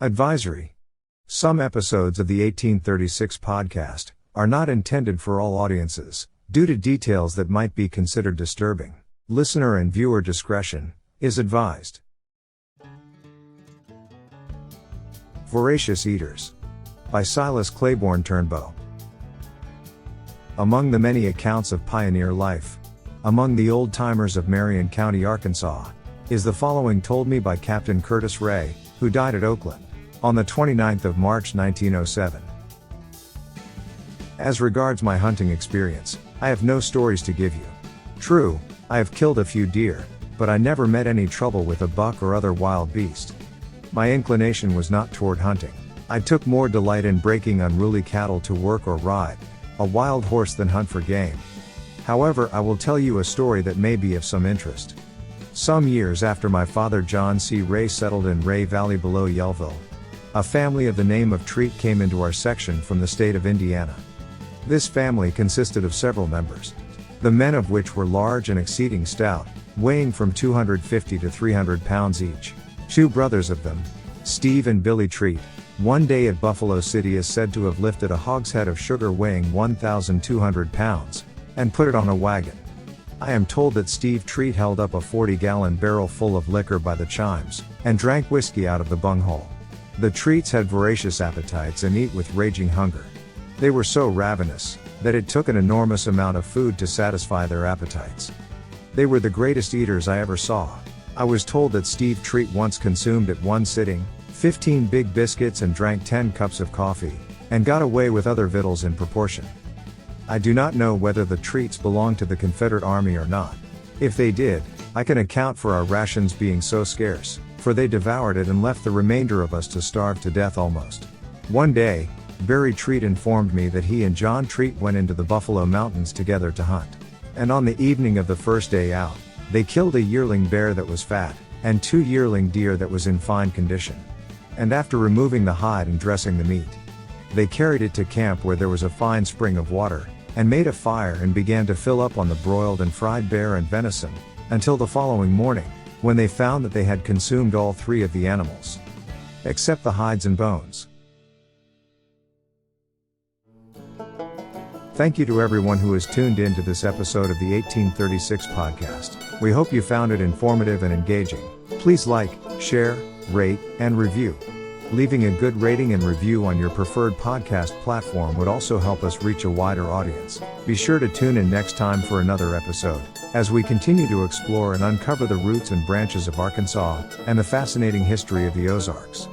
Advisory. Some episodes of the 1836 podcast are not intended for all audiences, due to details that might be considered disturbing. Listener and viewer discretion is advised. Voracious Eaters by Silas Turnbo. Among the many accounts of pioneer life, among the old-timers of Marion County, Arkansas, is the following told me by Captain Curtis Ray, who died at Oakland on the 29th of March 1907. As regards my hunting experience, I have no stories to give you. True, I have killed a few deer, but I never met any trouble with a buck or other wild beast. My inclination was not toward hunting. I took more delight in breaking unruly cattle to work or ride a wild horse than hunt for game. However, I will tell you a story that may be of some interest. Some years after my father John C. Ray settled in Rea Valley below Yellville, a family of the name of Treat came into our section from the state of Indiana. This family consisted of several members, the men of which were large and exceeding stout, weighing from 250 to 300 pounds each. Two brothers of them, Steve and Billy Treat, one day at Buffalo City is said to have lifted a hogshead of sugar weighing 1,200 pounds, and put it on a wagon. I am told that Steve Treat held up a 40-gallon barrel full of liquor by the chimes, and drank whiskey out of the bunghole. The Treats had voracious appetites and eat with raging hunger. They were so ravenous, that it took an enormous amount of food to satisfy their appetites. They were the greatest eaters I ever saw. I was told that Steve Treat once consumed at one sitting 15 big biscuits and drank 10 cups of coffee, and got away with other victuals in proportion. I do not know whether the Treats belonged to the Confederate Army or not. If they did, I can account for our rations being so scarce, for they devoured it and left the remainder of us to starve to death almost. One day, Barry Treat informed me that he and John Treat went into the Buffalo Mountains together to hunt. And on the evening of the first day out, they killed a yearling bear that was fat, and 2 yearling deer that was in fine condition. And after removing the hide and dressing the meat, they carried it to camp where there was a fine spring of water, and made a fire and began to fill up on the broiled and fried bear and venison, until the following morning, when they found that they had consumed all 3 of the animals, except the hides and bones. Thank you to everyone who has tuned in to this episode of the 1836 podcast. We hope you found it informative and engaging. Please like, share, rate, and review. Leaving a good rating and review on your preferred podcast platform would also help us reach a wider audience. Be sure to tune in next time for another episode, as we continue to explore and uncover the roots and branches of Arkansas, and the fascinating history of the Ozarks.